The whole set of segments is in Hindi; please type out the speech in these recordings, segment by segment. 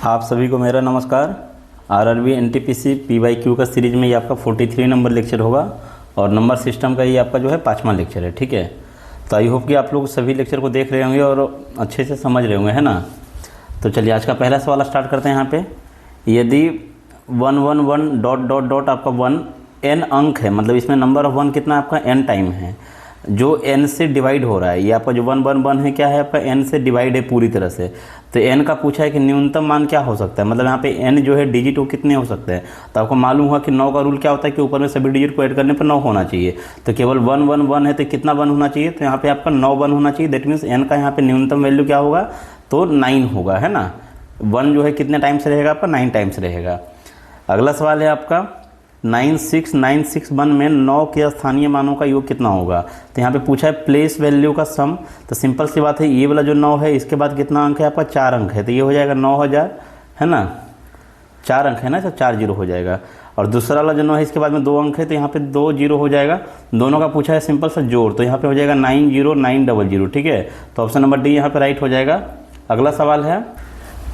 आप सभी को मेरा नमस्कार। आरआरबी एनटीपीसी पीवाईक्यू का सीरीज में ये आपका 43 नंबर लेक्चर होगा और नंबर सिस्टम का ये आपका जो है 5वां लेक्चर है। ठीक है, तो आई होप कि आप लोग सभी लेक्चर को देख रहे होंगे और अच्छे से समझ रहे होंगे, है ना। तो चलिए आज का पहला सवाल स्टार्ट करते हैं। यहाँ पे यदि 111 डॉट डॉट डॉट आपका 1 n अंक है, मतलब इसमें नंबर ऑफ 1 कितना आपका n टाइम है जो n से डिवाइड हो रहा है। ये आपका जो 111 है क्या है आपका n से डिवाइड है पूरी तरह से। तो n का पूछा है कि न्यूनतम मान क्या हो सकता है, मतलब यहाँ पे n जो है डिजिट वो कितने हो सकते हैं। तो आपको मालूम हुआ कि 9 का रूल क्या होता है कि ऊपर में सभी डिजिट को ऐड करने पर 9 होना चाहिए। तो केवल 111 है तो कितना 1 होना चाहिए, तो यहाँ पे आपका 9 1 होना चाहिए। दैट मीन्स n का यहाँ पे न्यूनतम वैल्यू क्या होगा, तो 9 होगा, है ना। 1 जो है कितने टाइम्स रहेगा आपका, 9 टाइम्स रहेगा। अगला सवाल है आपका 96961 में 9 के स्थानीय मानों का योग कितना होगा। तो यहाँ पे पूछा है प्लेस वैल्यू का सम। तो सिंपल सी बात है, ये वाला जो 9 है इसके बाद कितना अंक है आपका, 4 अंक है। तो ये हो जाएगा 9000, है ना। 4 अंक है ना, तो 4 जीरो हो जाएगा। और दूसरा वाला जो 9 है इसके बाद में 2 अंक है, तो यहाँ पे 2 जीरो हो जाएगा। दोनों का पूछा है सिंपल सा जोड़, तो यहाँ पे हो जाएगा 90900। ठीक है, तो ऑप्शन नंबर डी यहाँ पे राइट हो जाएगा। अगला सवाल है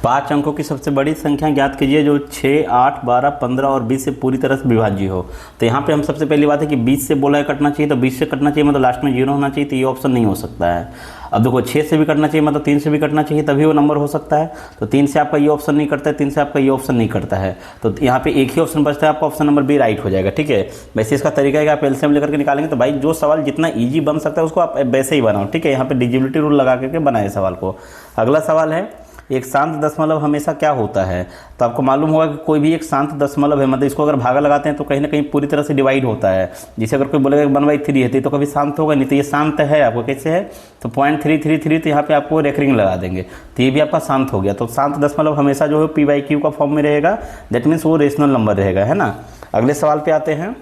5 अंकों की सबसे बड़ी संख्या ज्ञात कीजिए जो 6, 8, 12, 15 और 20 से पूरी तरह से विभाज्य हो। तो यहाँ पे हम सबसे पहली बात है कि 20 से बोला है कटना चाहिए, तो 20 से कटना चाहिए मतलब लास्ट में 0 होना चाहिए, तो ये ऑप्शन नहीं हो सकता है। अब देखो 6 से भी कटना चाहिए मतलब 3 से भी कटना चाहिए, तभी वो नंबर हो सकता है। तो 3 से आपका ये ऑप्शन नहीं करता है, 3 से आपका ये ऑप्शन नहीं करता है, तो यहाँ पे एक ही ऑप्शन बचता है, आपका ऑप्शन नंबर बी राइट हो जाएगा। ठीक है, वैसे इसका तरीका है कि आप एलसीएम लेकर के निकालेंगे। तो भाई जो सवाल जितना ईजी बन सकता है उसको आप वैसे ही बनाओ। ठीक है, यहाँ पे डिजिबिलिटी रूल लगा करके बनाए सवाल को। अगला सवाल है एक शांत दशमलव हमेशा क्या होता है। तो आपको मालूम होगा कि कोई भी एक शांत दशमलव है, मतलब इसको अगर भागा लगाते हैं तो कहीं ना कहीं पूरी तरह से डिवाइड होता है। जैसे अगर कोई बोलेगा 1/3 है तो कभी शांत होगा नहीं, तो ये शांत है आपको कैसे है, तो 0.333, तो यहाँ पे आपको रेकरिंग लगा देंगे, तो ये भी आपका शांत हो गया। तो शांत दशमलव हमेशा जो है पी/क्यू का फॉर्म में रहेगा, दैट मीन्स वो रेशनल नंबर रहेगा, है ना। अगले सवाल पे आते हैं।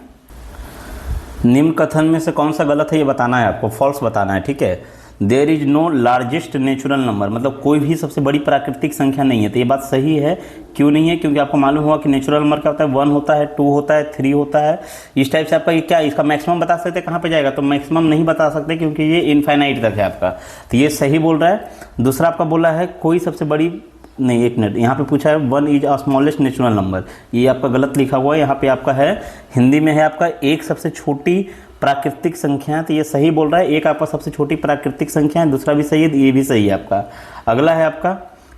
निम्न कथन में से कौन सा गलत है ये बताना है आपको, फॉल्स बताना है। ठीक है, there is no largest natural number, मतलब कोई भी सबसे बड़ी प्राकृतिक संख्या नहीं है। तो ये बात सही है। क्यों नहीं है, क्योंकि आपको मालूम होगा कि नेचुरल नंबर क्या होता है, 1 होता है, 2 होता है, 3 होता है। इस टाइप से आपका ये क्या इसका मैक्सिमम बता सकते हैं कहाँ पे जाएगा, तो मैक्सिमम नहीं बता सकते क्योंकि ये इनफाइनाइट तक है आपका। तो ये सही बोल रहा है। दूसरा आपका बोला है कोई सबसे बड़ी नहीं, एक मिनट, यहाँ पे पूछा है 1 is a smallest natural number, ये आपका गलत लिखा हुआ है। यहाँ पे आपका है हिंदी में है आपका एक सबसे छोटी प्राकृतिक संख्या है, तो ये सही बोल रहा है। एक आपका सबसे छोटी प्राकृतिक संख्या है, दूसरा भी सही है, ये भी सही है आपका। अगला है आपका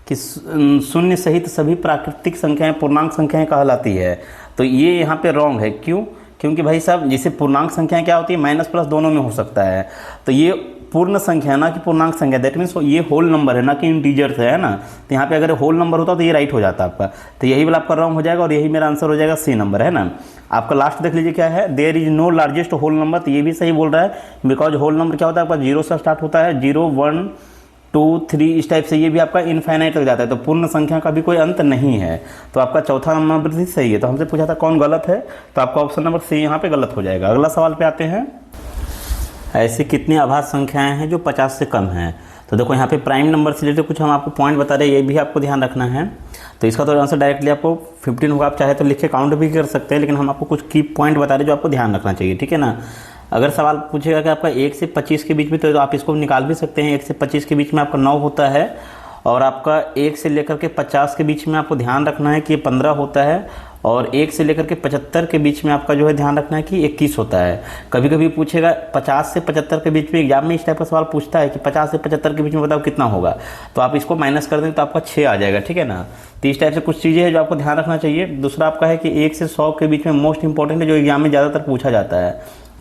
कि शून्य सहित सभी प्राकृतिक संख्याएं पूर्णांक संख्याएं कहलाती है। तो ये यहाँ पे रॉन्ग है। क्यों, क्योंकि भाई साहब जैसे पूर्णांक संख्याएं क्या होती है, माइनस प्लस दोनों में हो सकता है। तो ये पूर्ण संख्या है ना कि पूर्णांक संख्या, दैट मीन्स ये होल नंबर है ना कि इंटीजर है ना। तो यहाँ पे अगर होल नंबर होता तो ये राइट हो जाता आपका। तो यही वाला आपका रॉन्ग हो जाएगा और यही मेरा आंसर हो जाएगा सी नंबर, है ना। आपका लास्ट देख लीजिए क्या है, there is no largest whole number, तो ये भी सही बोल रहा है। बिकॉज होल नंबर क्या होता है आपका 0 से स्टार्ट होता है, 0 1 2 3 इस टाइप से, ये भी आपका इनफाइनाइट तक जाता है। तो पूर्ण संख्या का भी कोई अंत नहीं है। तो आपका चौथा नंबर भी सही है। तो हमसे पूछा था कौन गलत है, तो आपका ऑप्शन नंबर सी यहाँ पे गलत हो जाएगा। अगला सवाल पे आते हैं। ऐसी कितनी आभाज्य संख्याएं हैं जो 50 से कम हैं। तो देखो यहाँ पे प्राइम नंबर से रिलेटेड कुछ हम आपको पॉइंट बता रहे हैं, ये भी आपको ध्यान रखना है। तो इसका तो आंसर डायरेक्टली आपको 15 होगा, आप चाहे तो लिख के काउंट भी कर सकते हैं, लेकिन हम आपको कुछ की पॉइंट बता रहे हैं जो आपको ध्यान रखना चाहिए। ठीक है ना। अगर सवाल पूछेगा कि आपका 1 से 25 के बीच में, तो आप इसको निकाल भी सकते हैं। 1 से 25 के बीच में आपका 9 होता है, और आपका 1 से लेकर के 50 के बीच में आपको ध्यान रखना है कि 15 होता है, और 1 से लेकर के 75 के बीच में आपका जो है ध्यान रखना है कि 21 होता है। कभी कभी पूछेगा 50 से 75 के बीच में, एग्जाम में इस टाइप का सवाल पूछता है कि 50 से 75 के बीच में बताओ कितना होगा, तो आप इसको माइनस कर देंगे तो आपका 6 आ जाएगा। ठीक है ना। तो इस टाइप से कुछ चीज़ें हैं जो आपको ध्यान रखना चाहिए। दूसरा आपका है कि 1 से 100 के बीच में मोस्ट इंपॉर्टेंट है जो एग्जाम में ज़्यादातर पूछा जाता है,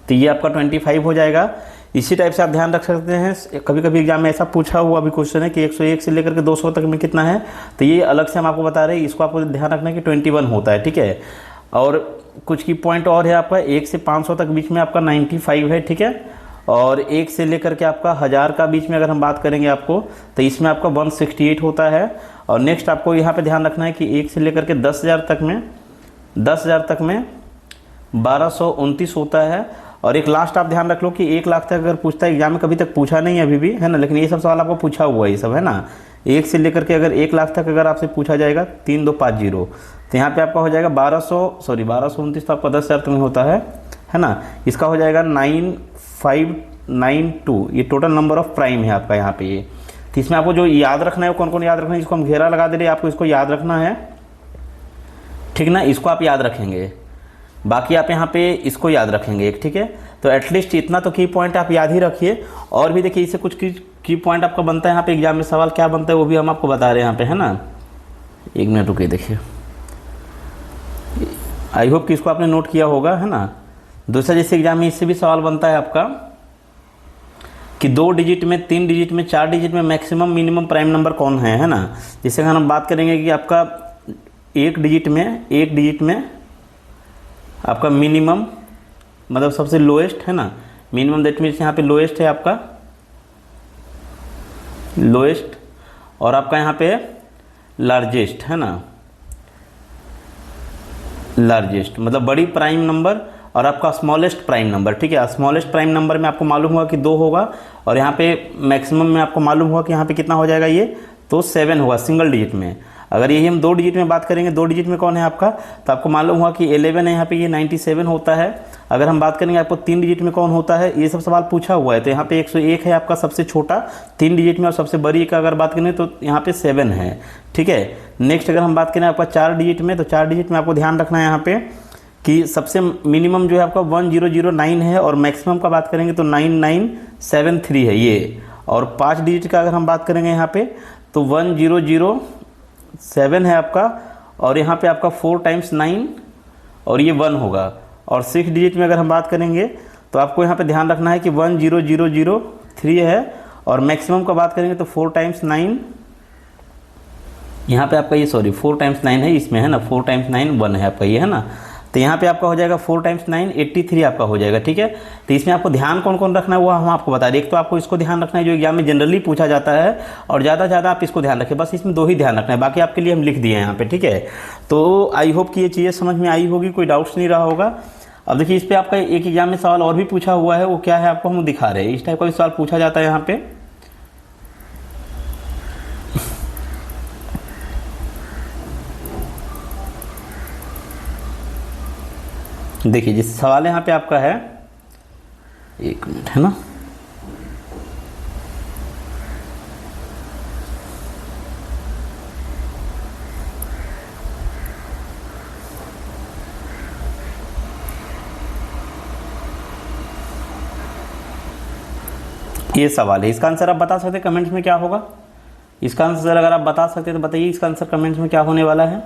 तो ये आपका 25 हो जाएगा। इसी टाइप से आप ध्यान रख सकते हैं। कभी कभी एग्जाम में ऐसा पूछा हुआ भी क्वेश्चन है कि 101 से लेकर के 200 तक में कितना है, तो ये अलग से हम आपको बता रहे हैं, इसको आपको ध्यान रखना है कि 21 होता है। ठीक है, और कुछ की पॉइंट और है आपका 1 से 500 तक बीच में आपका 95 है। ठीक है, और 1 से लेकर के आपका 1000 का बीच में अगर हम बात करेंगे आपको, तो इसमें आपका 168 होता है। और नेक्स्ट आपको यहाँ पे ध्यान रखना है कि 1 से लेकर के 10,000 तक में 1229 होता है। और एक लास्ट आप ध्यान रख लो कि 1 लाख तक अगर पूछता है, एग्जाम में कभी तक पूछा नहीं है अभी भी, है ना, लेकिन ये सब सवाल आपको पूछा हुआ है, ये सब है ना। 1 से लेकर के अगर 1 लाख तक अगर आपसे पूछा जाएगा 3250, तो यहाँ पे आपका हो जाएगा 1229 तो आपका 10,000 तक में होता है ना। इसका हो जाएगा 9592, ये टोटल नंबर ऑफ प्राइम है आपका यहाँ पे ये। तो इसमें आपको जो याद रखना है वो कौन कौन याद रखना है, इसको हम घेरा लगा दे रहे हैं, आपको इसको याद रखना है, ठीक ना, इसको आप याद रखेंगे, बाकी आप यहाँ पे इसको याद रखेंगे एक, ठीक है। तो एटलीस्ट इतना तो की पॉइंट आप याद ही रखिए। और भी देखिए इससे कुछ की पॉइंट आपका बनता है यहाँ पे एग्जाम में, सवाल क्या बनता है वो भी हम आपको बता रहे हैं यहाँ पे, है ना। एक मिनट रुकिए, देखिए आई होप कि इसको आपने नोट किया होगा, है ना। दूसरा जैसे एग्जाम में इससे भी सवाल बनता है आपका कि 2 डिजिट में, 3 डिजिट में, 4 डिजिट में मैक्सिमम मिनिमम प्राइम नंबर कौन है ना। जैसे अगर हम बात करेंगे कि आपका 1 डिजिट में आपका मिनिमम मतलब सबसे लोएस्ट है ना, मिनिमम दैट मीन्स यहाँ पे लोएस्ट है आपका, लोएस्ट, और आपका यहाँ पे लार्जेस्ट है ना, लार्जेस्ट मतलब बड़ी प्राइम नंबर और आपका स्मॉलेस्ट प्राइम नंबर, ठीक है। स्मॉलेस्ट प्राइम नंबर में आपको मालूम होगा कि 2 होगा, और यहाँ पे मैक्सिमम में आपको मालूम होगा कि यहाँ पे कितना हो जाएगा, ये तो 7 होगा सिंगल डिजिट में। अगर यही हम 2 डिजिट में बात करेंगे, 2 डिजिट में कौन है आपका, तो आपको मालूम हुआ कि 11 है यहाँ पे, ये 97 होता है। अगर हम बात करेंगे आपको 3 डिजिट में कौन होता है, ये सब सवाल पूछा हुआ है, तो यहाँ पे 101 है आपका सबसे छोटा 3 डिजिट में, और सबसे बड़ी का अगर बात करें तो यहाँ पे 7 है, ठीक है। नेक्स्ट अगर हम बात करें आपका 4 डिजिट में, तो 4 डिजिट में आपको ध्यान रखना है यहाँ पे कि सबसे मिनिमम जो है आपका 1009 है, और मैक्सिमम का बात करेंगे तो 9973 है ये। और 5 डिजिट का अगर हम बात करेंगे यहाँ पे तो 1007 है आपका, और यहाँ पे आपका 4 टाइम्स 9 और ये 1 होगा। और 6 डिजिट में अगर हम बात करेंगे तो आपको यहाँ पे ध्यान रखना है कि 10003 है, और मैक्सिमम का बात करेंगे तो 4 टाइम्स 9, यहाँ पे आपका ये 4 टाइम्स 9 है इसमें, है ना, 4 टाइम्स 9 1 है आपका ये, है ना। तो यहाँ पे आपका हो जाएगा 4 टाइम्स 9 83 आपका हो जाएगा, ठीक है। तो इसमें आपको ध्यान कौन कौन रखना है वो हम आपको बता दें। एक तो आपको इसको ध्यान रखना है जो एग्जाम में जनरली पूछा जाता है, और ज़्यादा आप इसको ध्यान रखें, बस इसमें 2 ही ध्यान रखना है, बाकी आपके लिए हम लिख दिए हैं यहाँ पे, ठीक है। तो आई होप कि ये चीज़ें समझ में आई होगी, कोई डाउट्स नहीं रहा होगा। अब देखिए इस पर आपका एक एग्जाम में सवाल और भी पूछा हुआ है, वो क्या है आपको हम दिखा रहे हैं। इस टाइप का भी सवाल पूछा जाता है यहाँ पे, देखिए जिस सवाल यहाँ पे आपका है, एक मिनट, है ना, ये सवाल है, इसका आंसर आप बता सकते हैं कमेंट्स में क्या होगा। इसका आंसर अगर आप बता सकते हैं तो बताइए इसका आंसर कमेंट्स में क्या होने वाला है,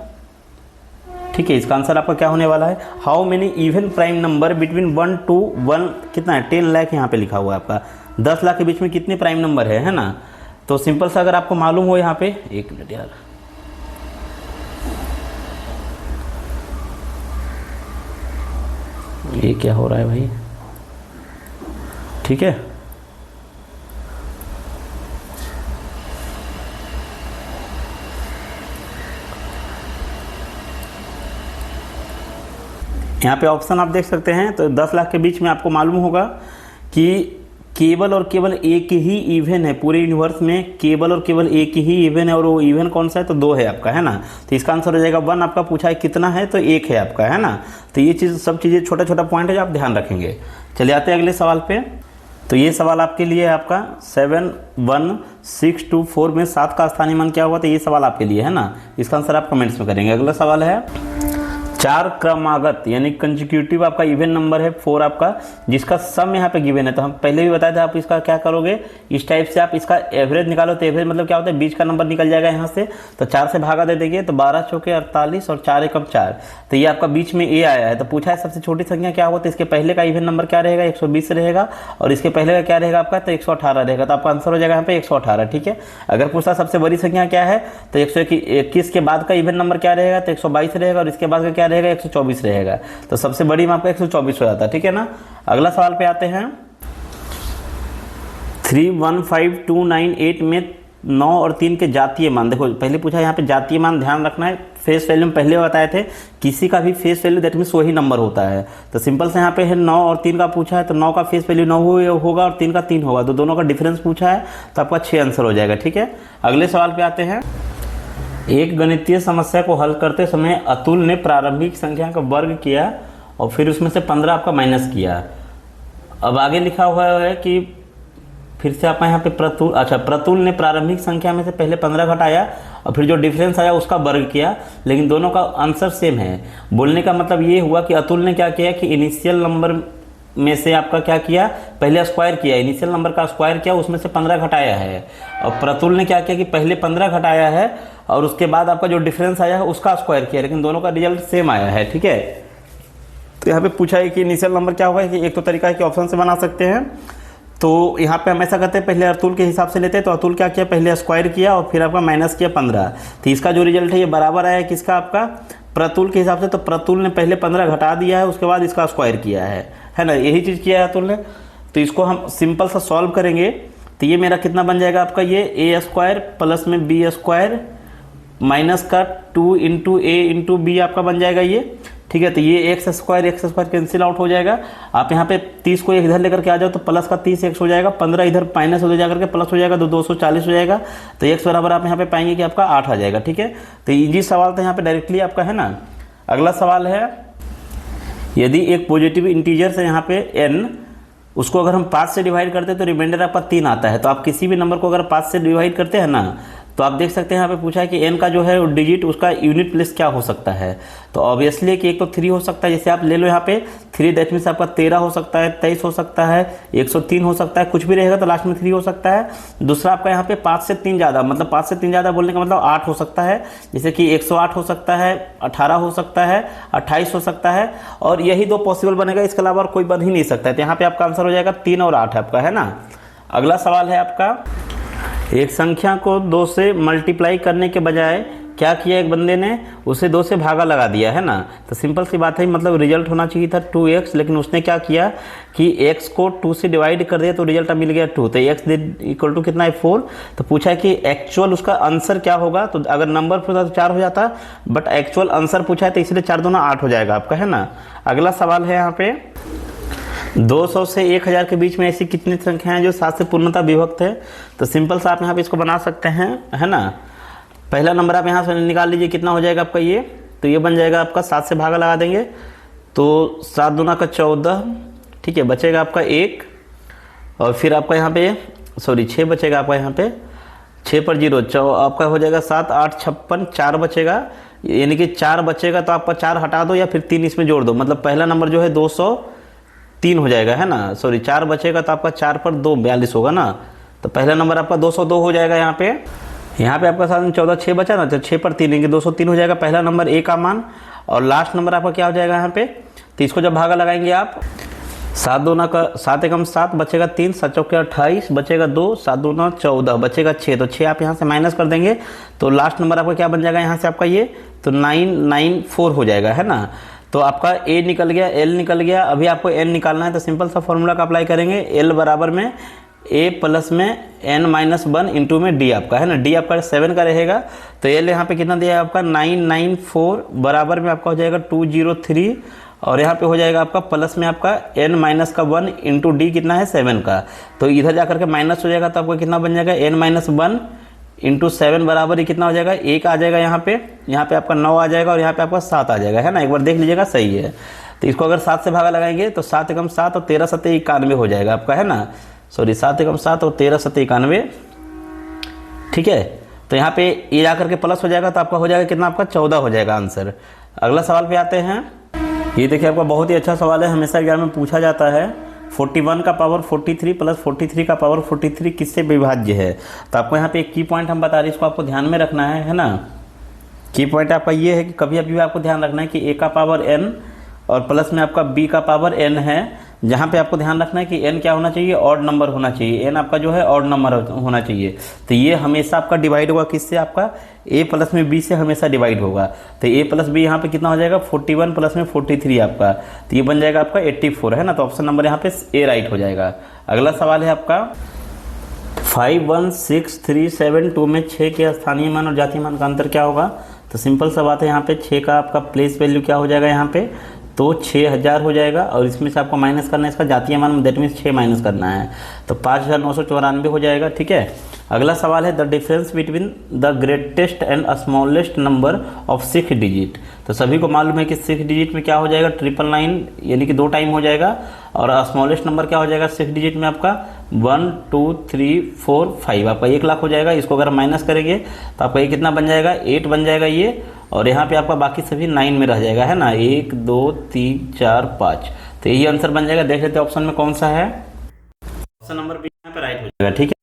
ठीक है। इसका आंसर आपका क्या होने वाला है, how many even prime number between 1 to 1, कितना है 10 लाख यहाँ पे लिखा हुआ है आपका, 10 लाख के बीच में कितने प्राइम नंबर है ना। तो सिंपल सा अगर आपको मालूम हो यहाँ पे, एक मिनट यार, ये क्या हो रहा है भाई, ठीक है। यहाँ पे ऑप्शन आप देख सकते हैं, तो 10 लाख के बीच में आपको मालूम होगा कि केवल और केवल एक ही इवन है पूरे यूनिवर्स में, केवल और केवल एक ही इवन है, और वो इवन कौन सा है, तो 2 है आपका, है ना। तो इसका आंसर हो जाएगा 1। आपका पूछा है कितना है, तो 1 है आपका, है ना। तो ये चीज़ सब चीज़ें छोटा पॉइंट है जो आप ध्यान रखेंगे। चलिए आते हैं अगले सवाल पे। तो ये सवाल आपके लिए है आपका 71624 में 7 का स्थानीय मान क्या हुआ, तो ये सवाल आपके लिए है ना। इसका आंसर आप कमेंट्स में करेंगे। अगला सवाल है 4 क्रमागत यानी कंसेक्यूटिव आपका इवन नंबर है 4 आपका, जिसका सम यहाँ पे गिवन है। तो हम पहले भी बताया था, आप इसका क्या करोगे, इस टाइप से आप इसका एवरेज निकालो। तो एवरेज मतलब क्या होता है, बीच का नंबर निकल जाएगा यहाँ से, तो 4 से भागा दे देंगे तो 12 चौके 48 और 4 एकम 4। तो ये आपका बीच में ए आया है। तो पूछा है सबसे छोटी संख्या क्या होता है, इसके पहले का इवन नंबर क्या रहेगा, 120 रहेगा, और इसके पहले का क्या रहेगा आपका, तो 118 रहेगा। तो आपका आंसर हो जाएगा यहाँ पे 118, ठीक है। अगर पूछा सबसे बड़ी संख्या क्या है, तो 121 के बाद का इवन नंबर क्या रहेगा, तो 122 रहेगा, और इसके बाद का क्या रहेगा, 124 रहेगा। तो सबसे बड़ी में आपका 124 हो जाता है, ठीक है ना। अगला सवाल पे आते हैं 315298 में 9 और 3 के जातीय मान। देखो पहले पूछा यहाँ पे जातीय मान, ध्यान रखना है, फेस वैल्यू में पहले बताए थे किसी का भी फेस वैल्यू दैट मीन्स वही नंबर होता है। तो सिंपल से यहाँ पे है 9 और 3 का पूछा है, तो 9 का फेस वैल्यू 9 होगा और 3 का 3 होगा, तो दोनों का डिफरेंस पूछा है, तो आपका 6 आंसर हो जाएगा, ठीक है। अगले सवाल पे आते हैं। एक गणितीय समस्या को हल करते समय अतुल ने प्रारंभिक संख्या का वर्ग किया और फिर उसमें से 15 आपका माइनस किया। अब आगे लिखा हुआ है कि फिर से आपका यहाँ पे प्रतुल, अच्छा प्रतुल ने प्रारंभिक संख्या में से पहले 15 घटाया और फिर जो डिफरेंस आया उसका वर्ग किया, लेकिन दोनों का आंसर सेम है। बोलने का मतलब ये हुआ कि अतुल ने क्या किया कि इनिशियल नंबर में से आपका क्या किया, पहले स्क्वायर किया, इनिशियल नंबर का स्क्वायर किया, उसमें से 15 घटाया है। और प्रतुल ने क्या किया कि पहले 15 घटाया है और उसके बाद आपका जो डिफरेंस आया है उसका स्क्वायर किया, लेकिन दोनों का रिजल्ट सेम आया है। ठीक है, तो यहाँ पे पूछा है कि इनिशियल नंबर क्या होगा, कि एक तो तरीका है कि ऑप्शन से बना सकते हैं। तो यहाँ पे हम ऐसा करते हैं, पहले अतुल के हिसाब से लेते हैं। तो अतुल क्या किया, पहले स्क्वायर किया और फिर आपका माइनस किया 15, तो इसका जो रिजल्ट है ये बराबर आया किसका, आपका प्रतुल के हिसाब से। तो प्रतुल ने पहले 15 घटा दिया है, उसके बाद इसका स्क्वायर किया है ना, यही चीज़ किया है अतुल ने। तो इसको हम सिंपल सा सॉल्व करेंगे तो ये मेरा कितना बन जाएगा आपका, ये ए स्क्वायर प्लस में बी स्क्वायर माइनस का 2 इंटू ए इंटू बी आपका बन जाएगा ये। ठीक है, तो ये एक्स स्क्वायर कैंसिल आउट हो जाएगा। आप यहाँ पे 30 को इधर लेकर के आ जाओ तो प्लस का 30 एक्स हो जाएगा, 15 इधर माइनस हो जाकर के प्लस हो जाएगा तो 240 हो जाएगा। तो एक्स बराबर आप यहाँ पे पाएंगे कि आपका 8 आ जाएगा। ठीक है, तो इजी सवाल तो यहाँ पे डायरेक्टली आपका है ना। अगला सवाल है, यदि एक पॉजिटिव इंटीजर से यहाँ पे n, उसको अगर हम 5 से डिवाइड करते हैं तो रिमाइंडर आपका 3 आता है। तो आप किसी भी नंबर को अगर 5 से डिवाइड करते हैं ना, तो आप देख सकते हैं यहाँ पे पूछा है कि n का जो है डिजिट उसका यूनिट प्लेस क्या हो सकता है। तो ऑब्वियसली कि एक तो 3 हो सकता है, जैसे आप ले लो यहाँ पे 3, दैट मीन्स आपका 13 हो सकता है, 23 हो सकता है, 103 हो सकता है, कुछ भी रहेगा तो लास्ट में 3 हो सकता है। दूसरा आपका यहाँ पे 5 से 3 ज़्यादा, मतलब 5 से 3 ज़्यादा बोलने का मतलब 8 हो सकता है, जैसे कि 108 हो सकता है, 18 हो सकता है, 28 हो सकता है, और यही 2 पॉसिबल बनेगा, इसके अलावा और कोई बन ही नहीं सकता है। तो यहाँ पे आपका आंसर हो जाएगा 3 और 8 आपका, है ना। अगला सवाल है आपका, एक संख्या को 2 से मल्टीप्लाई करने के बजाय क्या किया एक बंदे ने, उसे 2 से भागा लगा दिया, है ना। तो सिंपल सी बात है, मतलब रिजल्ट होना चाहिए था 2x, लेकिन उसने क्या किया कि x को 2 से डिवाइड कर दिया तो रिजल्ट मिल गया 2। तो x इक्वल टू कितना है 4। तो पूछा है कि एक्चुअल उसका आंसर क्या होगा। तो अगर नंबर पूछा तो 4 हो जाता, बट एक्चुअल आंसर पूछा है तो इसलिए 4 दूना 8 हो जाएगा आपका, है ना। अगला सवाल है यहाँ पे, 200 से 1000 के बीच में ऐसी कितनी संख्याएं जो 7 से पूर्णतः विभक्त है। तो सिंपल सा आप यहाँ पे इसको बना सकते हैं, है ना। पहला नंबर आप यहाँ से निकाल लीजिए, कितना हो जाएगा आपका ये, तो ये बन जाएगा आपका 7 से भागा लगा देंगे तो 7 दूना का 14, ठीक है, बचेगा आपका 1, और फिर आपका यहाँ पे 6 बचेगा आपका यहाँ पे, 6 पर 0 आपका हो जाएगा 7, 8, 56, 4 बचेगा, यानी कि 4 बचेगा तो आपका 4 हटा दो या फिर 3 इसमें जोड़ दो, मतलब पहला नंबर जो है 203 हो जाएगा, है ना। 4 बचेगा तो आपका 4 पर 2 42 होगा ना। तो पहला नंबर आपका 202 हो जाएगा यहाँ पे आपका साथ में 14, 6 बचा ना, तो 6 पर 3 लेंगे 203 हो जाएगा पहला नंबर A का मान। और लास्ट नंबर आपका क्या हो जाएगा यहाँ पे, तो इसको जब भागा लगाएंगे आप, 7 दूना का 7 एकम 7 बचेगा 3, 7 चौके 28 बचेगा 2, 7 दूना 14 बचेगा 6, तो 6 आप यहाँ से माइनस कर देंगे तो लास्ट नंबर आपका क्या बन जाएगा यहाँ से आपका ये, तो 994 हो जाएगा, है ना। तो आपका A निकल गया, L निकल गया, अभी आपको N निकालना है। तो सिंपल सा फॉर्मूला का अप्लाई करेंगे, L बराबर में A प्लस में n-1 इंटू में D आपका, है ना। D आपका 7 का रहेगा, तो L यहाँ पे कितना दिया है आपका 994 बराबर में आपका हो जाएगा 203, और यहाँ पे हो जाएगा आपका प्लस में आपका n-1 इंटू D कितना है 7 का। तो इधर जाकर के माइनस हो जाएगा तो आपको कितना बन जाएगा n-1 इंटू 7 बराबर ही कितना हो जाएगा 1 आ जाएगा यहाँ पे आपका 9 आ जाएगा और यहाँ पे आपका 7 आ जाएगा, है ना। एक बार देख लीजिएगा, सही है। तो इसको अगर 7 से भागा लगाएंगे तो 7 एकम 7 और 13 सत्ते 91 हो जाएगा आपका, है ना। 7 एकम 7 और 13 सत्ते 91, ठीक है। तो यहाँ पे ये जाकर के प्लस हो जाएगा तो आपका हो जाएगा कितना, आपका 14 हो जाएगा आंसर। अगला सवाल पे आते हैं। ये देखिए आपका बहुत ही अच्छा सवाल है, हमेशा एग्जाम में पूछा जाता है। 41 का पावर 43 प्लस 43 का पावर 43 किससे विभाज्य है। तो आपको यहाँ पे एक की पॉइंट हम बता रहे हैं, इसको आपको ध्यान में रखना है ना। की पॉइंट आपका ये है कि कभी भी आपको ध्यान रखना है कि a का पावर n और प्लस में आपका b का पावर n है, जहाँ पे आपको ध्यान रखना है कि n क्या होना चाहिए, ऑड नंबर होना चाहिए। n आपका जो है ऑड नंबर होना चाहिए। तो ये हमेशा आपका डिवाइड होगा किससे, आपका a प्लस में b से हमेशा डिवाइड होगा। तो a प्लस b यहाँ पे कितना हो जाएगा 41 प्लस में 43 आपका, तो ये बन जाएगा आपका 84, है ना। तो ऑप्शन नंबर यहाँ पे a राइट हो जाएगा। अगला सवाल है आपका 51637 में 6 के स्थानीय मान और जातीय मान का अंतर क्या होगा। तो सिंपल सा बात है, यहाँ पे 6 का आपका प्लेस वैल्यू क्या हो जाएगा यहाँ पे, तो 6000 हो जाएगा, और इसमें से आपको माइनस करना है इसका जातीय मान, दैट मीन्स 6 माइनस करना है, तो 5994 हो जाएगा, ठीक है। अगला सवाल है the difference between the greatest and smallest number of 6 digit. तो सभी को मालूम है कि 6 डिजिट में क्या हो जाएगा 999, यानी कि 2 टाइम हो जाएगा, और स्मॉलेस्ट नंबर क्या हो जाएगा 6 डिजिट में आपका 1 2 3 4 5 आपका 1 लाख हो जाएगा। इसको अगर माइनस करेंगे तो आपका ये कितना बन जाएगा, 8 बन जाएगा ये, और यहाँ पे आपका बाकी सभी 9 में रह जाएगा, है ना, 1 2 3 4 5। तो यही आंसर बन जाएगा। देख लेते हैं ऑप्शन में कौन सा है। ऑप्शन नंबर बी यहाँ पे राइट हो जाएगा। ठीक है,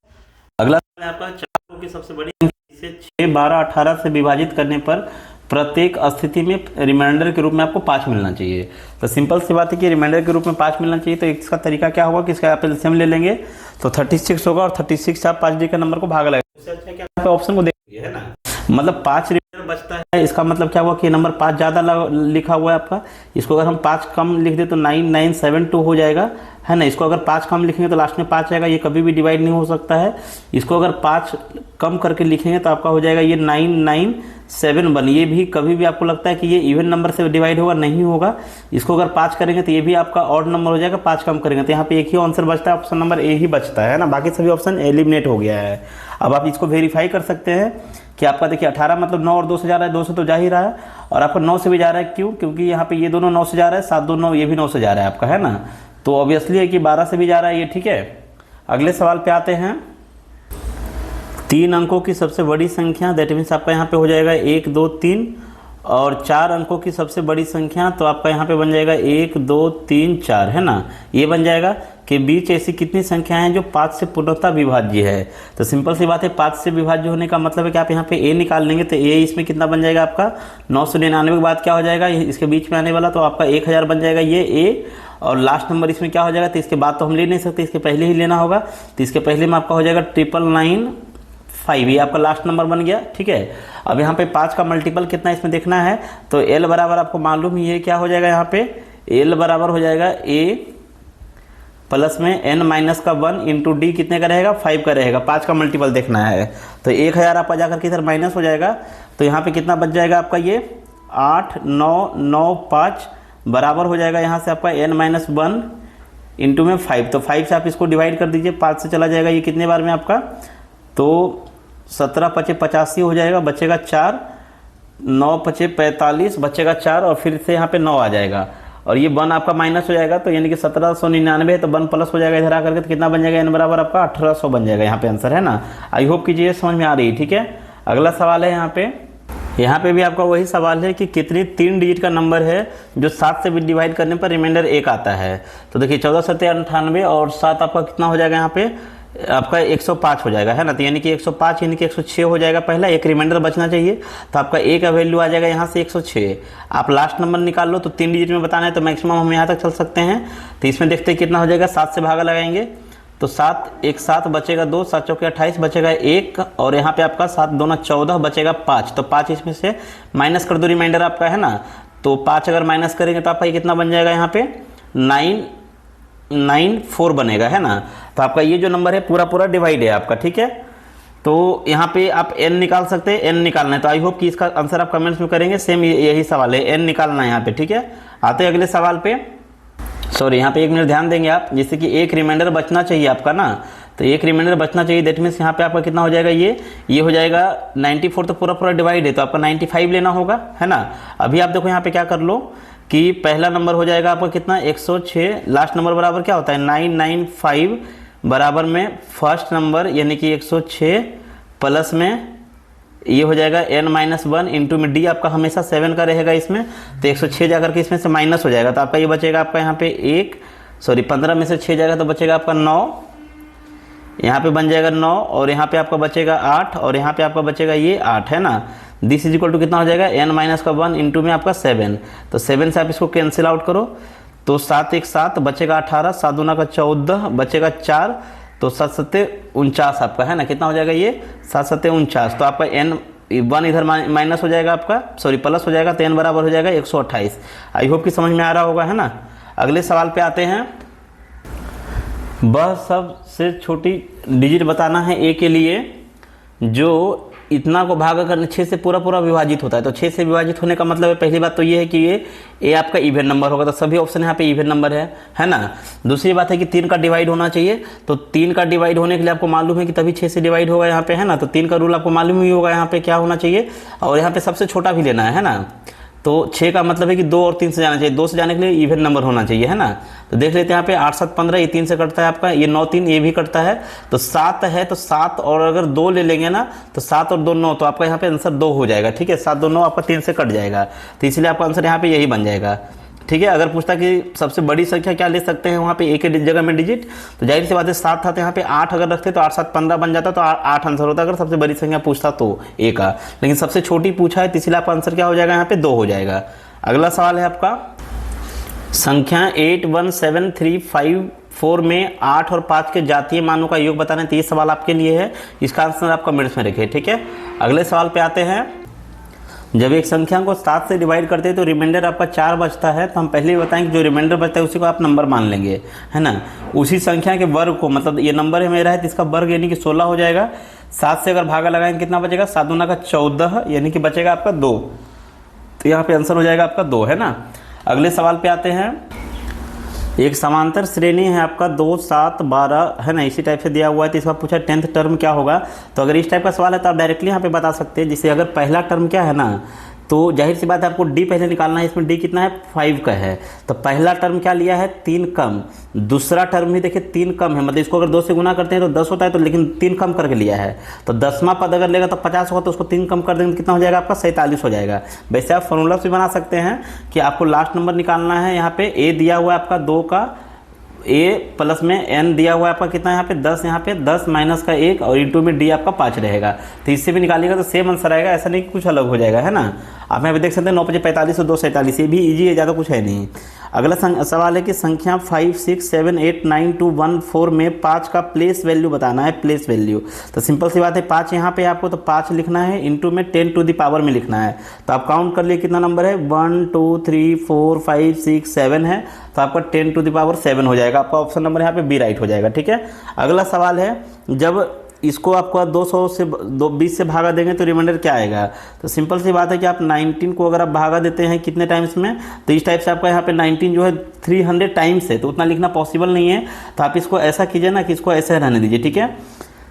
अगला सवाल है आपका 4 अंकों की सबसे बड़ी संख्या इसे 6 12 18 से विभाजित करने पर प्रत्येक स्थिति में रिमाइंडर के रूप में आपको 5 मिलना चाहिए। तो सिंपल सी बात है कि रिमाइंडर के रूप में 5 मिलना चाहिए। तो इसका तरीका क्या होगा कि इसका आप एलसीएम ले लेंगे तो 36 होगा, और 36 से आप 5 डिजिट का नंबर को भाग लगाएंगे। उससे अच्छा क्या आप ऑप्शन को देखिए, है ना, मतलब 5 रिमाइंडर बचता है, इसका मतलब क्या हुआ कि नंबर 5 ज़्यादा लिखा हुआ है आपका। इसको अगर हम 5 कम लिख दे तो 9972 हो जाएगा, है ना। इसको अगर 5 कम लिखेंगे तो लास्ट में 5 आएगा, ये कभी भी डिवाइड नहीं हो सकता है। इसको अगर 5 कम करके लिखेंगे तो आपका हो जाएगा ये 9971। ये भी कभी भी आपको लगता है कि ये इवन नंबर से डिवाइड होगा, नहीं होगा। इसको अगर 5 करेंगे तो ये भी आपका ऑड नंबर हो जाएगा, 5 कम करेंगे तो यहाँ पे एक ही आंसर बचता है, ऑप्शन नंबर ए ही बचता है ना। बाकी सभी ऑप्शन एलिमिनेट हो गया है। अब आप इसको वेरीफाई कर सकते हैं कि आपका देखिए 18 मतलब 9 और 2 से जा रहा है, 2 से तो जा ही रहा है, और आपका 9 से भी जा रहा है। क्यों? क्योंकि यहाँ पे ये दोनों 9 से जा रहा है, 7 2 9, ये भी 9 से जा रहा है आपका, है ना। तो ऑब्वियसली है कि 12 से भी जा रहा है ये। ठीक है, अगले सवाल पे आते हैं। 3 अंकों की सबसे बड़ी संख्या, दैट मीन्स आपका यहाँ पे हो जाएगा 1 2 3, और 4 अंकों की सबसे बड़ी संख्या तो आपका यहाँ पे बन जाएगा 1 2 3 4, है ना। ये बन जाएगा कि बीच ऐसी कितनी संख्याएं हैं जो 5 से पूर्णतः विभाज्य है। तो सिंपल सी बात है, 5 से विभाज्य होने का मतलब है कि आप यहाँ पे ए निकाल लेंगे तो ए इसमें कितना बन जाएगा आपका 999 के बाद क्या हो जाएगा इसके बीच में आने वाला, तो आपका 1000 बन जाएगा ये ए, और लास्ट नंबर इसमें क्या हो जाएगा, तो इसके बाद तो हम ले नहीं सकते, इसके पहले ही लेना होगा। तो इसके पहले में आपका हो जाएगा 9995, ये आपका लास्ट नंबर बन गया। ठीक है, अब यहाँ पे 5 का मल्टीपल कितना इसमें देखना है, तो एल बराबर आपको मालूम ही है क्या हो जाएगा, यहाँ पे एल बराबर हो जाएगा ए प्लस में एन माइनस का 1 इंटू डी कितने का रहेगा, 5 का रहेगा। 5 का मल्टीपल देखना है तो 1000 आपका जाकर के इधर माइनस हो जाएगा, तो यहाँ पे कितना बच जाएगा आपका ये 8995 बराबर हो जाएगा यहाँ से आपका n माइनस 1 इंटू में 5। तो 5 से आप इसको डिवाइड कर दीजिए, 5 से चला जाएगा ये कितने बार में आपका, तो 17 5 85 हो जाएगा, बचेगा 4, 9 5 45 बचेगा 4, और फिर से यहाँ पे 9 आ जाएगा, और ये 1 आपका माइनस हो जाएगा, तो यानी कि 1799 है तो 1 प्लस हो जाएगा इधर आकर के, तो कितना बन जाएगा n बराबर आपका 1800 बन जाएगा यहाँ पे आंसर, है ना। आई होप कि ये समझ में आ रही है। ठीक है, अगला सवाल है यहाँ पे भी आपका वही सवाल है कि कितनी 3 डिजिट का नंबर है जो 7 से भी डिवाइड करने पर रिमाइंडर 1 आता है। तो देखिए 14 7 98 और 7 आपका कितना हो जाएगा, यहाँ पे आपका 105 हो जाएगा, है ना। तो यानी कि 105 यानी कि 106 हो जाएगा पहला, एक रिमाइंडर बचना चाहिए, तो आपका ए का वैल्यू आ जाएगा यहाँ से 106। आप लास्ट नंबर निकाल लो, तो 3 डिजिट में बताना है तो मैक्सिमम हम यहाँ तक चल सकते हैं। तो इसमें देखते हैं कितना हो जाएगा, 7 से भागा लगाएंगे तो 7 1 7 बचेगा 2, 7 चौके 28 बचेगा 1, और यहाँ पे आपका 7 2 14 बचेगा 5, तो 5 इसमें से माइनस कर दो रिमाइंडर आपका, है ना। तो 5 अगर माइनस करेंगे तो आपका ये कितना बन जाएगा, यहाँ पे 994 बनेगा, है ना। तो आपका ये जो नंबर है पूरा डिवाइड है आपका। ठीक है, तो यहाँ पे आप n निकाल सकते हैं, n निकालना है, तो आई होप कि इसका आंसर आप कमेंट्स में करेंगे। सेम यही सवाल है, n निकालना है यहाँ पे। ठीक है, आते हैं अगले सवाल पे। सॉरी, यहाँ पे 1 मिनट ध्यान देंगे आप, जैसे कि एक रिमाइंडर बचना चाहिए आपका ना, तो एक रिमाइंडर बचना चाहिए, दैट मीन्स यहाँ पे आपका कितना हो जाएगा, ये हो जाएगा 94, तो पूरा डिवाइड है तो आपका 95 लेना होगा, है ना। अभी आप देखो यहाँ पे क्या कर लो कि पहला नंबर हो जाएगा आपका कितना 106, लास्ट नंबर बराबर क्या होता है 995 बराबर में फर्स्ट नंबर यानी कि 106 प्लस में ये हो जाएगा n माइनस 1 इंटू में डी आपका हमेशा 7 का रहेगा इसमें, तो 106 जाकर के इसमें से माइनस हो जाएगा, तो आपका ये बचेगा आपका यहाँ पे 15 में से 6 जाएगा तो बचेगा आपका 9, यहाँ पे बन जाएगा 9, और यहाँ पे आपका बचेगा 8, और यहाँ पे आपका बचेगा ये 8, है ना। दिस इज इक्वल टू कितना हो जाएगा n माइनस का 1 इंटू में आपका 7, तो 7 से आप इसको कैंसिल आउट करो तो 7 1 7 बचेगा 18, 7 दूना का 14 बचेगा 4, तो 7 7 49 आपका, है ना। कितना हो जाएगा ये 7 7 49, तो आपका n 1 इधर माइनस हो जाएगा आपका, सॉरी प्लस हो जाएगा, तो n बराबर हो जाएगा 128। आई होप कि समझ में आ रहा होगा, है ना। अगले सवाल पे आते हैं। वह सबसे छोटी डिजिट बताना है ए के लिए जो इतना को भाग कर 6 से पूरा विभाजित होता है। तो 6 से विभाजित होने का मतलब है, पहली बात तो ये है कि ये ए आपका इवन नंबर होगा, तो सभी ऑप्शन यहाँ पे इवन नंबर है ना। दूसरी बात है कि 3 का डिवाइड होना चाहिए, तो 3 का डिवाइड होने के लिए आपको मालूम है कि तभी 6 से डिवाइड होगा यहाँ पे, है ना। तो 3 का रूल आपको मालूम ही होगा यहाँ पे क्या होना चाहिए, और यहाँ पे सबसे छोटा भी लेना है ना। तो 6 का मतलब है कि 2 और 3 से जाना चाहिए, 2 से जाने के लिए इवन नंबर होना चाहिए, है ना। तो देख लेते हैं यहाँ पे 8 7 15, ये 3 से कटता है आपका, ये 9 3 ये भी कटता है, तो 7 है, तो 7 और अगर 2 ले लेंगे ना तो 7 और 2 9, तो आपका यहाँ पे आंसर 2 हो जाएगा, ठीक है। 7 2 9 आपका 3 से कट जाएगा, तो इसलिए आपका आंसर यहाँ पे यही बन जाएगा, ठीक है। अगर पूछता कि सबसे बड़ी संख्या क्या ले सकते हैं वहाँ पे एक ही जगह में डिजिट, तो जाहिर सी बात है 7 था, तो यहाँ पे 8 अगर रखते तो 8 7 15 बन जाता, तो 8 आंसर होता अगर सबसे बड़ी संख्या पूछता तो ए का, लेकिन सबसे छोटी पूछा है, तो इसलिए आपका आंसर क्या हो जाएगा, यहाँ पे 2 हो जाएगा। अगला सवाल है आपका, संख्या 8 1 7 3 5 4 में 8 और 5 के जातीय मानों का योग बताना है। तो ये सवाल आपके लिए है, इसका आंसर आप कमेंट्स में रखें, ठीक है। अगले सवाल पे आते हैं, जब एक संख्या को 7 से डिवाइड करते हैं तो रिमाइंडर आपका 4 बचता है, तो हम पहले ही बताएं कि जो रिमाइंडर बचता है उसी को आप नंबर मान लेंगे, है ना। उसी संख्या के वर्ग को, मतलब ये नंबर है मेरा है, तो इसका वर्ग यानी कि 16 हो जाएगा। 7 से अगर भागा लगाएंगे कितना बचेगा, 7 दूना का 14, यानी कि बचेगा आपका 2, तो यहाँ पे आंसर हो जाएगा आपका 2, है ना। अगले सवाल पे आते हैं, एक समांतर श्रेणी है आपका 2 7 12, है ना, इसी टाइप से दिया हुआ है, तो इसका पूछा 10th टर्म क्या होगा। तो अगर इस टाइप का सवाल है तो आप डायरेक्टली यहाँ पे बता सकते हैं, जैसे अगर पहला टर्म क्या है ना, तो जाहिर सी बात है आपको डी पहले निकालना है, इसमें डी कितना है 5 का है, तो पहला टर्म क्या लिया है 3 कम, दूसरा टर्म भी देखिए 3 कम है, मतलब इसको अगर 2 से गुना करते हैं तो 10 होता है, तो लेकिन 3 कम करके लिया है, तो 10वां पद अगर लेगा तो 50 होगा, तो उसको 3 कम कर देंगे कितना हो जाएगा आपका 47 हो जाएगा। वैसे आप फॉर्मूला भी बना सकते हैं कि आपको लास्ट नंबर निकालना है, यहाँ पे ए दिया हुआ है आपका 2 का, ए प्लस में एन दिया हुआ है आपका कितना यहाँ पे 10, यहाँ पे 10 माइनस का 1 और इंटू में डी आपका 5 रहेगा, तो इससे भी निकालिएगा तो सेम आंसर आएगा, ऐसा नहीं कि कुछ अलग हो जाएगा, है ना। आप यहाँ पे देख सकते हैं 9 5 45 और 2 47, ये भी इजी है, ज़्यादा कुछ है नहीं। अगला सवाल है कि संख्या 5 6 7 8 9 2 1 4 में 5 का प्लेस वैल्यू बताना है, प्लेस वैल्यू। तो सिंपल सी बात है 5 यहाँ पे आपको तो 5 लिखना है, इंटू में 10 टू द पावर में लिखना है, तो आप काउंट कर लिए कितना नंबर है 1 2 3 4 5 6 7 है, तो आपका 10 टू द पावर 7 हो जाएगा, आपका ऑप्शन नंबर यहाँ पे बी राइट हो जाएगा, ठीक है। अगला सवाल है, जब इसको आपको 200 से 20 से भागा देंगे तो रिमाइंडर क्या आएगा। तो सिंपल सी बात है कि आप 19 को अगर आप भागा देते हैं कितने टाइम्स में, तो इस टाइप से आपका यहाँ पे 19 जो है 300 टाइम्स है, तो उतना लिखना पॉसिबल नहीं है, तो आप इसको ऐसा कीजिए ना कि इसको ऐसे रहने दीजिए, ठीक है।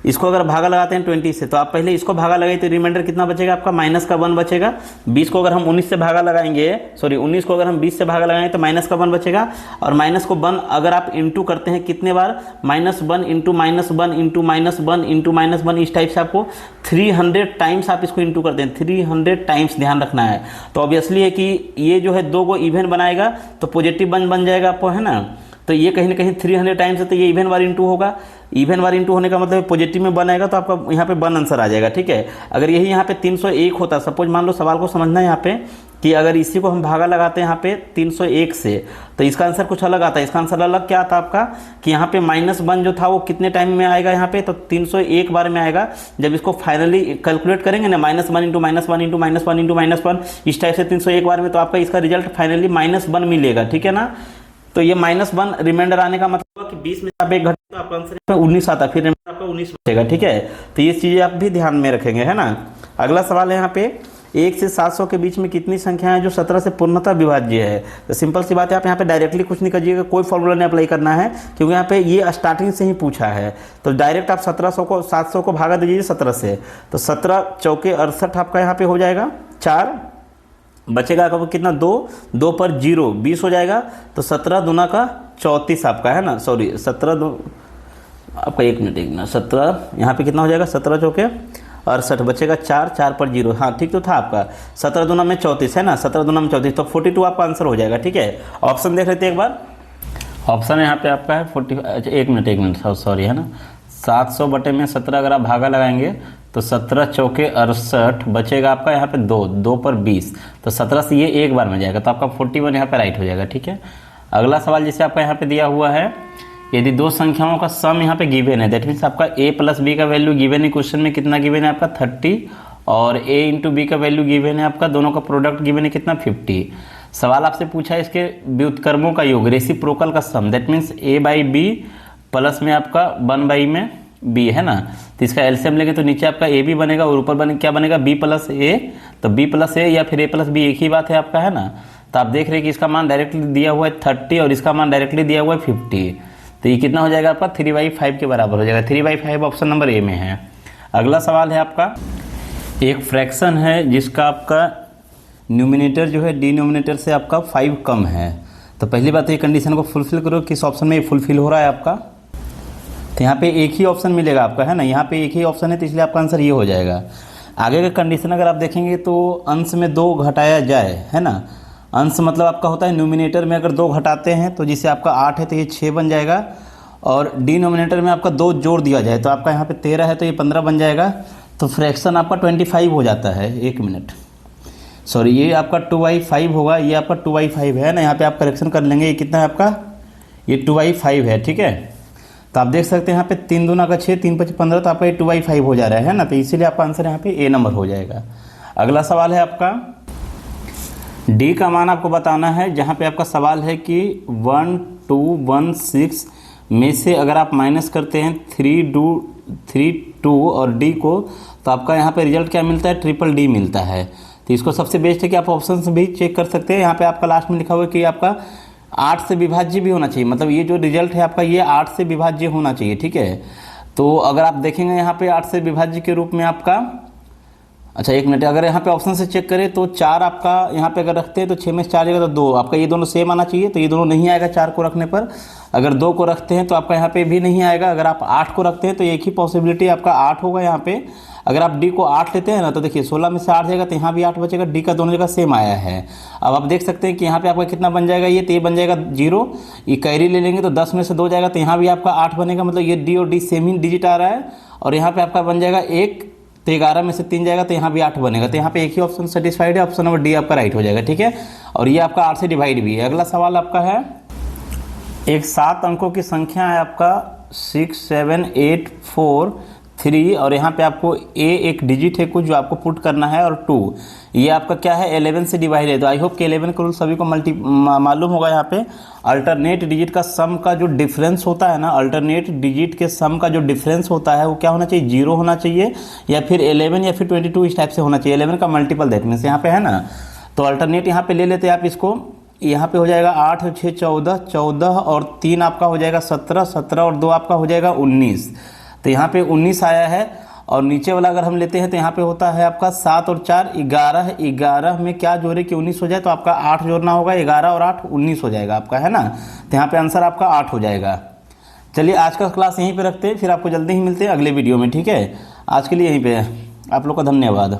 इसको अगर भागा लगाते हैं 20 से, तो आप पहले इसको भागा लगाइए, तो रिमाइंडर कितना बचेगा आपका माइनस का 1 बचेगा। 20 को अगर हम 19 से भागा लगाएंगे, सॉरी 19 को अगर हम 20 से भागा लगाएंगे तो माइनस का 1 बचेगा, और माइनस को 1 अगर आप इंटू करते हैं कितने बार, -1 इंटू -1 इंटू -1 इंटू -1, इस टाइप से आपको 300 टाइम्स आप इसको इंटू करते हैं, 300 टाइम्स ध्यान रखना है। तो ऑब्वियसली है कि ये जो है 2 को इवन बनाएगा तो पॉजिटिव 1 बन जाएगा आपको, है ना। तो ये कहीं ना कहीं 300 टाइम्स है, तो ये इवन बार इंटू होगा, इवन बार इंटू होने का मतलब पॉजिटिव में बनाएगा, तो आपका यहाँ पे 1 आंसर आ जाएगा, ठीक है। अगर यही यहाँ पे 301 होता, सपोज मान लो, सवाल को समझना है यहाँ पे कि अगर इसी को हम भागा लगाते हैं यहाँ पे 301 से, तो इसका आंसर कुछ अलग आता है। इसका आंसर अलग क्या आता है आपका कि यहाँ पे -1 जो था वो कितने टाइम में आएगा यहाँ पे, तो 301 बार में आएगा। जब इसको फाइनली कैलकुलेट करेंगे ना, -1 इंटू -1 इंटू -1 इंटू -1 इस टाइप से 301 बार में, तो आपका इसका रिजल्ट फाइनली -1 मिलेगा, ठीक है ना। तो ये -1 रिमाइंडर आने का मतलब कि 20 में आप एक घंटे, तो आपका आंसर 19 आता, फिर रिमाइंडर आपका 19 बचेगा, ठीक है। तो ये चीज़ें आप भी ध्यान में रखेंगे, है ना। अगला सवाल है यहाँ पे, 1 से 700 के बीच में कितनी संख्या है जो 17 से पूर्णतः विभाज्य है। तो सिंपल सी बात है, आप यहाँ पे डायरेक्टली कुछ नहीं करिएगा, कोई फॉर्मूला नहीं अप्लाई करना है, क्योंकि यहाँ पे ये स्टार्टिंग से ही पूछा है। तो डायरेक्ट आप 700 को भागा दीजिए 17 से, तो 17 चौके 68 आपका यहाँ पे हो जाएगा, 4 बचेगा आपको कितना 2 पर 0 20 हो जाएगा, तो 17 दूना का 34 आपका, है ना, सॉरी 17 2 आपका 1 मिनट 17 यहाँ पे कितना हो जाएगा, 17 चौके 68 बचेगा 4 पर 0, हाँ ठीक तो था आपका, 17 दूना में 34 है ना, 17 दूना में 34, तो 42 आपका आंसर हो जाएगा, ठीक है। ऑप्शन देख लेते हैं एक बार, ऑप्शन यहाँ पे आपका है 40, अच्छा 1 मिनट सॉरी, है ना, 700 बटे में 17 अगर आप भागा लगाएंगे तो 17 चौके 68 बचेगा आपका यहाँ पे 2 पर 20, तो 17 से ये एक बार में जाएगा, तो आपका 41 यहाँ पे राइट हो जाएगा, ठीक है। अगला सवाल जैसे आपका यहाँ पे दिया हुआ है, यदि 2 संख्याओं का सम यहाँ पे गिवन है, दैट मीन्स आपका a प्लस बी का वैल्यू गिवन है, क्वेश्चन में कितना गिवन है आपका 30, और a इंटू बी का वैल्यू गिवन है आपका, दोनों का प्रोडक्ट गिवन है कितना 50। सवाल आपसे पूछा है इसके व्युत्क्रमों का योग, रेसिप्रोकल का सम, दैट मीन्स a/b प्लस में आपका 1/b में b, है ना। तो इसका एलसीएम लेंगे तो नीचे आपका a भी बनेगा और ऊपर क्या बनेगा b प्लस a, तो b प्लस a या फिर a प्लस b एक ही बात है आपका, है ना। तो आप देख रहे हैं कि इसका मान डायरेक्टली दिया हुआ है 30 और इसका मान डायरेक्टली दिया हुआ है 50, तो ये कितना हो जाएगा आपका 3/5 के बराबर हो जाएगा, 3/5 ऑप्शन नंबर ए में है। अगला सवाल है आपका, एक फ्रैक्शन है जिसका आपका न्यूमिनेटर जो है डिनोमिनेटर से आपका 5 कम है। तो पहली बात ये कंडीशन को फुलफिल करो, किस ऑप्शन में ये फुलफिल हो रहा है आपका। तो यहाँ पे एक ही ऑप्शन मिलेगा आपका, है ना, यहाँ पे एक ही ऑप्शन है, तो इसलिए आपका आंसर ये हो जाएगा। आगे का कंडीशन अगर आप देखेंगे तो अंश में 2 घटाया जाए, है ना, अंश मतलब आपका होता है न्यूमिनेटर में अगर 2 घटाते हैं तो जिसे आपका 8 है तो ये 6 बन जाएगा, और डिनोमिनेटर में आपका 2 जोड़ दिया जाए तो आपका यहाँ पे 13 है तो ये 15 बन जाएगा। तो फ्रैक्शन आपका 25 हो जाता है। 1 मिनट, सॉरी, ये आपका 2/5 होगा, ये आपका 2/5 है ना, यहाँ पे आप करेक्शन कर लेंगे। ये कितना है आपका, ये 2/5 है, ठीक है। तो आप देख सकते हैं यहाँ पे 3 दूना का 6, 3 5 15, तो आपका ये 2/5 हो जा रहा है ना, तो इसीलिए आपका आंसर यहाँ पे ए नंबर हो जाएगा। अगला सवाल है आपका डी का मान आपको बताना है, जहाँ पे आपका सवाल है कि 1 2 1 6 में से अगर आप माइनस करते हैं 3 2 और डी को, तो आपका यहाँ पे रिजल्ट क्या मिलता है, ट्रिपल डी मिलता है। तो इसको सबसे बेस्ट है कि आप ऑप्शन भी चेक कर सकते हैं। यहाँ पे आपका लास्ट में लिखा हुआ है कि आपका 8 से विभाज्य भी होना चाहिए, मतलब ये जो रिजल्ट है आपका ये 8 से विभाज्य होना चाहिए, ठीक है। तो अगर आप देखेंगे यहाँ पे 8 से विभाज्य के रूप में आपका, अच्छा 1 मिनट, अगर यहाँ पे ऑप्शन से चेक करें तो 4 आपका यहाँ पे अगर रखते हैं तो 6 में से 4 जाएगा तो 2, आपका ये दोनों सेम आना चाहिए, तो ये दोनों नहीं आएगा 4 को रखने पर। अगर 2 को रखते हैं तो आपका यहाँ पे भी नहीं आएगा। अगर आप 8 को रखते हैं तो एक ही पॉसिबिलिटी आपका 8 होगा यहाँ पे। अगर आप डी को 8 लेते हैं ना तो देखिए 16 में से 8 जाएगा तो यहाँ भी 8 बचेगा, डी का दोनों जगह सेम आया है। अब आप देख सकते हैं कि यहाँ पे आपका कितना बन जाएगा, ये तो ये बन जाएगा 0, ये कैरी ले लेंगे तो 10 में से 2 जाएगा तो यहाँ भी आपका 8 बनेगा, मतलब ये डी और डी सेम ही डिजिट आ रहा है। और यहाँ पे आपका बन जाएगा 1, तो 11 में से 3 जाएगा तो यहाँ भी 8 बनेगा, तो यहाँ पे एक ही ऑप्शन सेटिस्फाइड है, ऑप्शन नंबर डी आपका राइट हो जाएगा, ठीक है। और ये आपका 8 से डिवाइड भी है। अगला सवाल आपका है, एक 7 अंकों की संख्या है आपका 6 7 8 4 3, और यहाँ पे आपको ए एक डिजिट है कुछ जो आपको पुट करना है, और 2 ये आपका क्या है 11 से डिवाइड है। तो आई होप कि 11 का रूल सभी को मालूम होगा। यहाँ पे अल्टरनेट डिजिट का सम का जो डिफरेंस होता है ना, अल्टरनेट डिजिट के सम का जो डिफरेंस होता है वो क्या होना चाहिए, 0 होना चाहिए, या फिर 11 या फिर 22 इस टाइप से होना चाहिए। 11 का मल्टीपल दैट मीन्स यहाँ पे है ना, तो अल्टरनेट यहाँ पे ले लेते हैं आप इसको। यहाँ पे हो जाएगा 8 और 6 14, 14 और 3 आपका हो जाएगा 17, 17 और 2 आपका हो जाएगा 19। तो यहाँ पे 19 आया है। और नीचे वाला अगर हम लेते हैं तो यहाँ पे होता है आपका 7 और 4 11, 11 में क्या जोड़े कि 19 हो जाए, तो आपका 8 जोड़ना होगा, 11 और 8 19 हो जाएगा आपका, है ना। तो यहाँ पे आंसर आपका 8 हो जाएगा। चलिए आज का क्लास यहीं पे रखते हैं, फिर आपको जल्दी ही मिलते हैं अगले वीडियो में, ठीक है। आज के लिए यहीं पे आप लोग का धन्यवाद।